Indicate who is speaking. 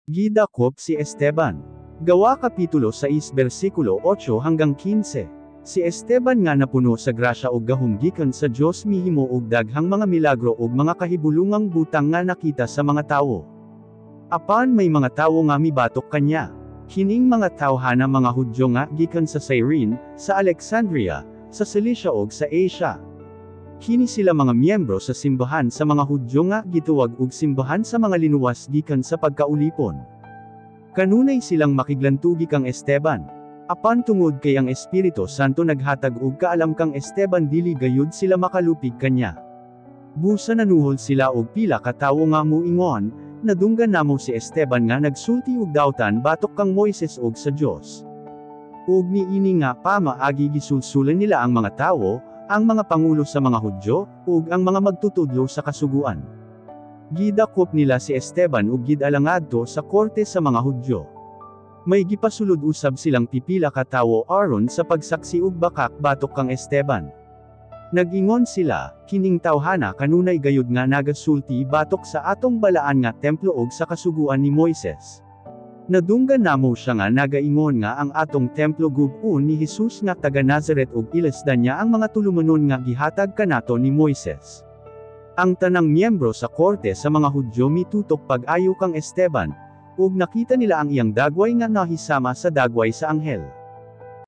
Speaker 1: Gidakop si Esteban. Gawa Kapitulo 6 versikulo 8 hanggang 15. Si Esteban nga napuno sa grasya ug gahom gikan sa Dios mihimo og daghang mga milagro ug mga kahibulungang butang nga nakita sa mga tawo. Apan may mga tawo nga mibatok kanya. Kining mga tawhana mga Hudyo nga gikan sa Cyrene, sa Alexandria, sa Cilicia ug sa Asia. Kini sila mga miyembro sa simbahan sa mga Hudyo nga gituwag og simbahan sa mga linuwas gikan sa pagkaulipon. Kanunay silang makiglantugi kang Esteban. Apan tungod kay ang Espiritu Santo naghatag og kaalam kang Esteban dili gayud sila makalupig kanya. Busa nanuhol sila og pila ka tawo nga muingon, nadunggan namo si Esteban nga nagsulti og dawtan batok kang Moises og sa Dios. Ug niini nga pamaagi gisulsulan nila ang mga tawo, ang mga pangulo sa mga Hudyo, ug ang mga magtutudlo sa kasuguan. Gidakop nila si Esteban ug gidalangadto sa korte sa mga Hudyo. May gipasulod usab silang pipila ka tawo aron sa pagsaksi ug bakak batok kang Esteban. Nagingon sila, kining tawhana kanunay gayud nga nagasulti batok sa atong balaan nga templo ug sa kasuguan ni Moises. Nadunggan namo siya nga nagaingon nga ang atong templo gub-un ni Jesus nga taga Nazaret ug ilasdan niya ang mga tulumanon nga gihatag kanato ni Moises. Ang tanang miyembro sa korte sa mga Hudyo mitutok pag-ayo kang Esteban, ug nakita nila ang iyang dagway nga nahisama sa dagway sa anghel.